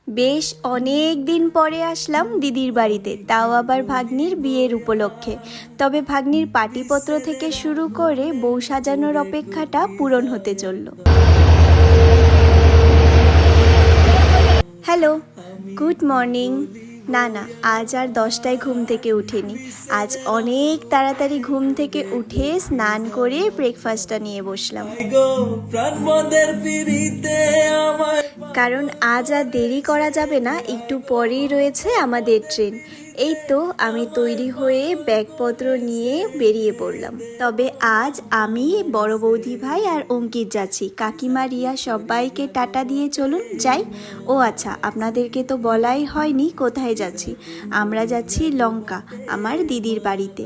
বেশ অনেক দিন পরে আসলাম দিদির বাড়িতে, তাও আবার ভাগ্নির বিয়ের উপলক্ষে। তবে ভাগ্নির পাটিপত্র থেকে শুরু করে বউ সাজানোর অপেক্ষাটা পূরণ হতে চলল। Hello, good morning. না না, আজ আর 10টায় ঘুম থেকে উঠিনি। আজ অনেক তাড়াতাড়ি ঘুম থেকে উঠে স্নান করে ব্রেকফাস্টটা নিয়ে বসলাম, কারণ আজ আর দেরি করা যাবে না। একটু পরেই রয়েছে আমাদের ট্রেন। এই তো আমি তৈরি হয়ে ব্যাগপত্র নিয়ে বেরিয়ে পড়লাম। তবে আজ আমি, বড় বৌদি ভাই আর অঙ্কিত যাচ্ছি। কাকিমা, রিয়া সবাইকে টাটা দিয়ে চলুন যাই। ও আচ্ছা, আপনাদেরকে তো বলাই হয়নি কোথায় যাচ্ছি। আমরা যাচ্ছি লঙ্কা, আমার দিদির বাড়িতে।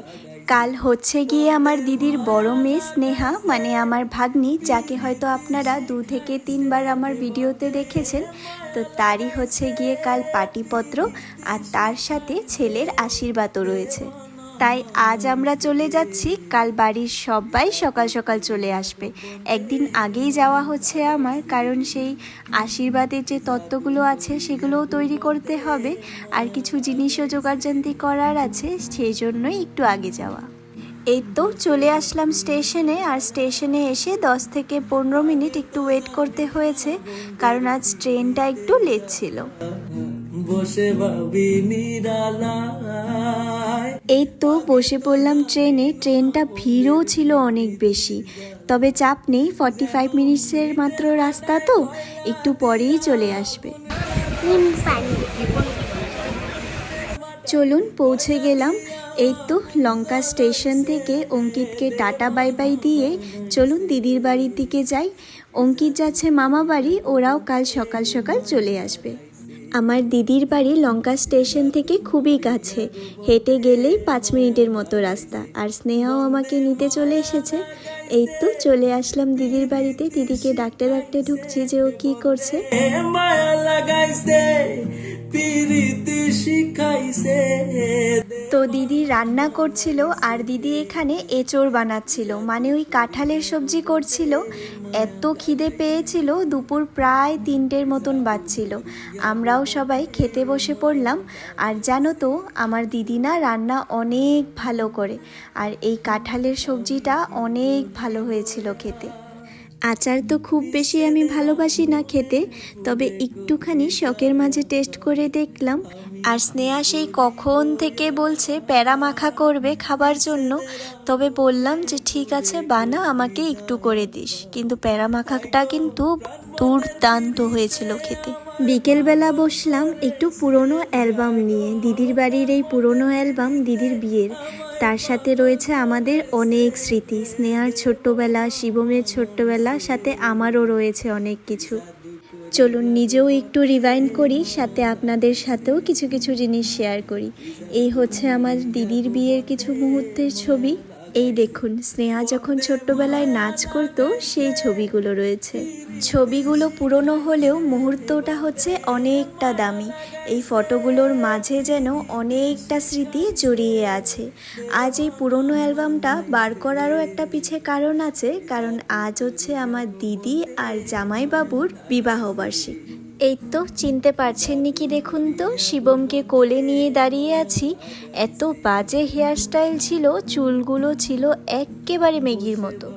কাল হচ্ছে গিয়ে আমার দিদির বড় মেয়ে স্নেহা, মানে আমার ভাগ্নি, যাকে হয়তো আপনারা 2 থেকে 3 বার আমার ভিডিওতে দেখেছেন। তো তারই হচ্ছে গিয়ে কাল পাটিপত্র, আর তার সাথে ছেলের আশীর্বাদও রয়েছে। তাই আজ আমরা চলে যাচ্ছি, কাল বাড়ির সবাই সকাল সকাল চলে আসবে। একদিন আগেই যাওয়া হচ্ছে আমার, কারণ সেই আশীর্বাদের যে তত্ত্বগুলো আছে সেগুলোও তৈরি করতে হবে, আর কিছু জিনিসও জোগাড়যন্ত্রী করার আছে, সেই জন্যই একটু আগে যাওয়া। এই তো চলে আসলাম স্টেশনে, আর স্টেশনে এসে 10 থেকে 15 মিনিট একটু ওয়েট করতে হয়েছে, কারণ আজ ট্রেনটা একটু লেট ছিল। এই তো বসে পড়লাম ট্রেনে। ট্রেনটা ভিড়ও ছিল অনেক বেশি, তবে চাপ নেই, 45 মিনিটসের মাত্র রাস্তা, তো একটু পরেই চলে আসবে। চলুন পৌঁছে গেলাম। এই তো লঙ্কা স্টেশন থেকে অঙ্কিতকে টাটা বাই বাই দিয়ে চলুন দিদির বাড়ির দিকে যাই। অঙ্কিত যাচ্ছে মামা বাড়ি, ওরাও কাল সকাল সকাল চলে আসবে। আমার দিদির বাড়ি লঙ্কা স্টেশন থেকে খুবই কাছে, হেঁটে গেলেই 5 মিনিটের মতো রাস্তা। আর স্নেহাও আমাকে নিতে চলে এসেছে। এই তো চলে আসলাম দিদির বাড়িতে। দিদিকে ডাকতে ডাকতে ঢুকছি যে ও কি করছে। তো দিদি রান্না করছিল, আর দিদি এখানে এঁচোড় বানাচ্ছিল, মানে ওই কাঁঠালের সবজি করছিল। এত খিদে পেয়েছিল, দুপুর প্রায় 3টের মতন বাজছিল। আমরাও সবাই খেতে বসে পড়লাম। আর জানো তো, আমার দিদি না রান্না অনেক ভালো করে, আর এই কাঁঠালের সবজিটা অনেক ভালো হয়েছিল খেতে। আচার তো খুব বেশি আমি ভালোবাসি না খেতে, তবে একটুখানি শখের মাঝে টেস্ট করে দেখলাম। আর স্নেহা সেই কখন থেকে বলছে প্যারা মাখা করবে খাবার জন্য, তবে বললাম যে ঠিক আছে বানা, আমাকে একটু করে দিস। কিন্তু প্যারা মাখাটা কিন্তু দুর্দান্ত হয়েছিল খেতে। বিকেলবেলা বসলাম একটু পুরনো অ্যালবাম নিয়ে। দিদির বাড়ির এই পুরনো অ্যালবাম দিদির বিয়ের, তার সাথে রয়েছে আমাদের অনেক স্মৃতি। স্নেহার ছোট্টবেলা, শিবমের ছোট্টবেলা, সাথে আমারও রয়েছে অনেক কিছু। চলুন নিজেও একটু রিভাইন্ড করি, সাথে আপনাদের সাথেও কিছু কিছু জিনিস শেয়ার করি। এই হচ্ছে আমার দিদির বিয়ের কিছু মুহূর্তের ছবি। এই দেখুন, স্নেহা যখন ছোট্টবেলায় নাচ করতো সেই ছবিগুলো রয়েছে। ছবিগুলো পুরনো হলেও মুহূর্তটা হচ্ছে অনেকটা দামি। এই ফটোগুলোর মাঝে যেন অনেকটা স্মৃতি জড়িয়ে আছে। আজ এই পুরনো অ্যালবামটা বার করারও একটা পিছে কারণ আছে, কারণ আজ হচ্ছে আমার দিদি আর জামাইবাবুর বিবাহবার্ষিকী। এই তো চিনতে পারছেন নাকি দেখুন তো, শিবমকে কোলে নিয়ে দাঁড়িয়ে আছি। এত বাজে হেয়ারস্টাইল ছিল, চুলগুলো ছিল একেবারে মেঘির মতো।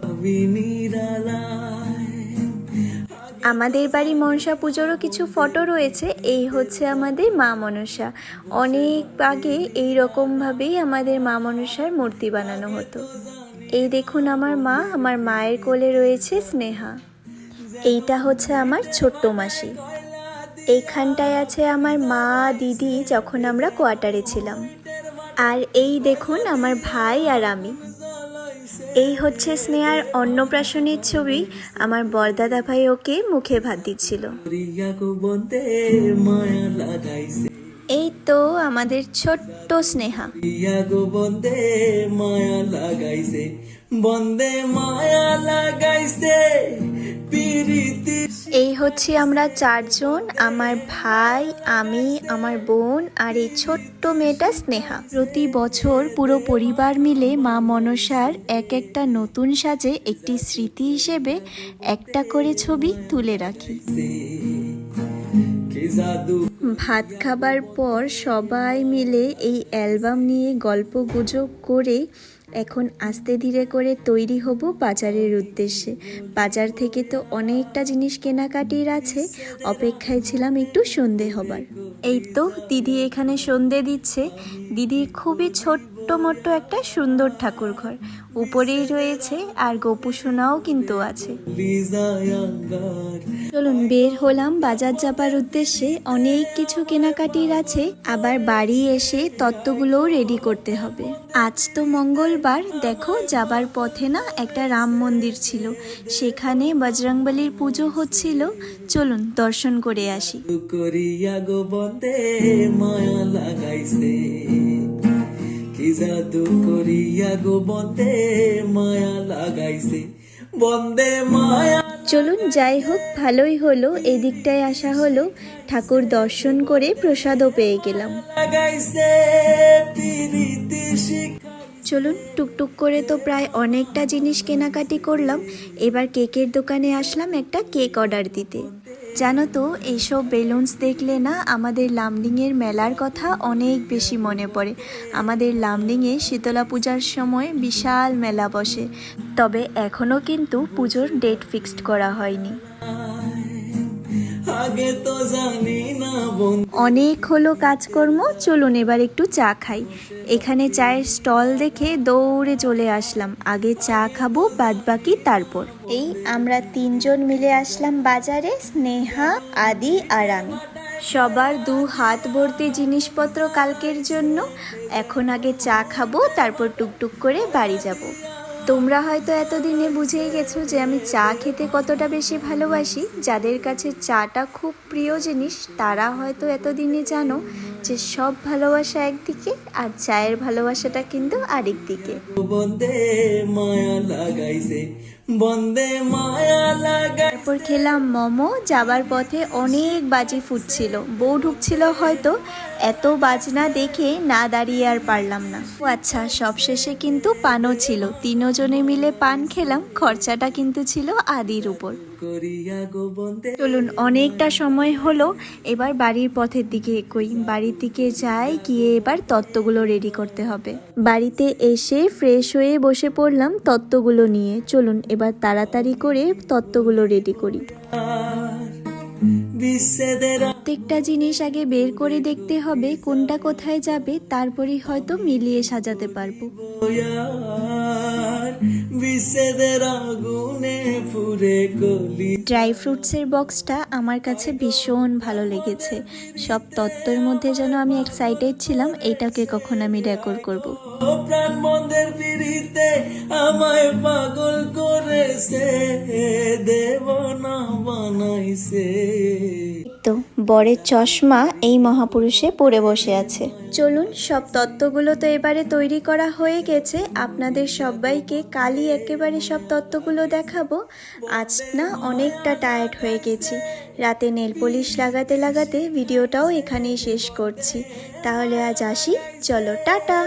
আমাদের বাড়ি মনসা পুজোরও কিছু ফটো রয়েছে। এই হচ্ছে আমাদের মা মনসা। অনেক আগে এই রকমভাবেই আমাদের মা মনসার মূর্তি বানানো হতো। এই দেখুন আমার মা, আমার মায়ের কোলে রয়েছে স্নেহা। এইটা হচ্ছে আমার ছোট্ট মাসি। এইখানটায় আছে আমার মা, দিদি যখন আমরা কোয়ার্টারে ছিলাম। আর এই দেখুন আমার ভাই আর আমি। এই হচ্ছে স্নেহার অন্নপ্রাশনের ছবি। আমার বড়দাদা ভাই ওকে মুখে ভাত দিচ্ছিল। এই তো আমাদের ছোট্ট স্নেহা। এই হচ্ছে আমরা 4 জন, আমার ভাই, আমি, আমার বোন আর এই ছোট্ট মেয়েটা স্নেহা। প্রতি বছর পুরো পরিবার মিলে মা মনসার এক একটা নতুন সাজে একটি স্মৃতি হিসেবে একটা করে ছবি তুলে রাখি। ভাত খাবার পর সবাই মিলে এই অ্যালবাম নিয়ে গল্প গুজব করে এখন আস্তে ধীরে করে তৈরি হব বাজারের উদ্দেশ্যে। বাজার থেকে তো অনেকটা জিনিস কেনাকাটির আছে, অপেক্ষায় ছিলাম একটু সন্ধে হবার। এই তো দিদি এখানে সন্ধে দিচ্ছে। দিদির খুবই ছোট্ট মোট্ট একটা সুন্দর ঠাকুর ঘর উপরেই রয়েছে, আর গোপু সোনাও কিন্তু আছে। চলুন বের হলাম বাজার যাবার উদ্দেশ্যে। অনেক কিছু কেনাকাটির আছে, আবার বাড়ি এসে তত্ত্বগুলোও রেডি করতে হবে। আজ তো মঙ্গলবার, দেখো যাবার পথে না একটা রাম মন্দির ছিল, সেখানে বজরংবলীর পুজো হচ্ছিল। চলুন দর্শন করে আসি। জাদু করিয়া গো বন্দে মায়া লাগাইছে, বন্দে মায়া। চলুন যাই হোক, ভালোই হলো এদিকটায় আসা হলো, ঠাকুর দর্শন করে প্রসাদও পেয়ে গেলাম। চলুন টুকটুক করে তো প্রায় অনেকটা জিনিস কেনাকাটি করলাম। এবার কেকের দোকানে আসলাম একটা কেক অর্ডার দিতে। জানো তো এইসব বেলুনস দেখলে না আমাদের লামডিংয়ের মেলার কথা অনেক বেশি মনে পড়ে। আমাদের লামডিংয়ে শীতলা পূজার সময় বিশাল মেলা বসে, তবে এখনও কিন্তু পুজোর ডেট ফিক্সড করা হয়নি। আগে তো জানি না অনেক হলো কাজকর্ম, চলুন এবার একটু চা খাই। এখানে চায়ের স্টল দেখে দৌড়ে চলে আসলাম, আগে চা খাবো বাদ বাকি তারপর। এই আমরা তিনজন মিলে আসলাম বাজারে, স্নেহা, আদি আর আমি। সবার 2 হাত ভর্তি জিনিসপত্র কালকের জন্য। এখন আগে চা খাবো, তারপর টুকটুক করে বাড়ি যাব। তোমরা হয়তো এতদিনে বুঝেই গেছো যে আমি চা খেতে কতটা বেশি ভালোবাসি। যাদের কাছে চাটা খুব প্রিয় জিনিস তারা হয়তো এতদিনে জানো যে সব ভালোবাসা একদিকে আর চায়ের ভালোবাসাটা কিন্তু আরেক দিকে। বন্দে মায়া লাগাইছে, বন্দে মায়া লাগাই। তারপর খেলাম মোমো। যাবার পথে অনেক বাজি ফুটছিল, বউ ঢুকছিল হয়তো, এত বাজনা দেখে না দাঁড়িয়ে আর পারলাম না। ও আচ্ছা, সবশেষে কিন্তু পানও ছিল, 3 জনে মিলে পান খেলাম। খরচাটা কিন্তু ছিল আদির উপর। চলুন অনেকটা সময় হলো, এবার বাড়ির পথের দিকে এগোই। বাড়ির দিকে যাই, গিয়ে এবার তত্ত্বগুলো রেডি করতে হবে। বাড়িতে এসে ফ্রেশ হয়ে বসে পড়লাম তত্ত্বগুলো নিয়ে। চলুন এবার তাড়াতাড়ি করে তত্ত্বগুলো রেডি করি। প্রত্যেকটা জিনিস আগে বের করে দেখতে হবে কোনটা কোথায় যাবে, তারপরেই হয়তো মিলিয়ে সাজাতে পারবো। ড্রাই ফ্রুটসের বক্সটা আমার কাছে ভীষণ ভালো লেগেছে। সব তত্ত্বের মধ্যে যেন আমি এক্সাইটেড ছিলাম এইটাকে কখন আমি ডেকোর করব। প্রাণ মন্দের পিড়িতে আমায় পাগল করেছে, দেবনা বানাইছে। তো বরের চশমা এই মহাপুরুষে পরে বসে আছে। চলুন সব তত্ত্বগুলো তো এবারে তৈরি করা হয়ে গেছে, আপনাদের সবাইকে কালই একেবারে সব তত্ত্বগুলো দেখাবো। আজ না অনেকটা টায়ার্ড হয়ে গেছি, রাতে নেল পলিশ লাগাতে লাগাতে ভিডিওটাও এখানেই শেষ করছি। তাহলে আজ আসি, চলো টাটা।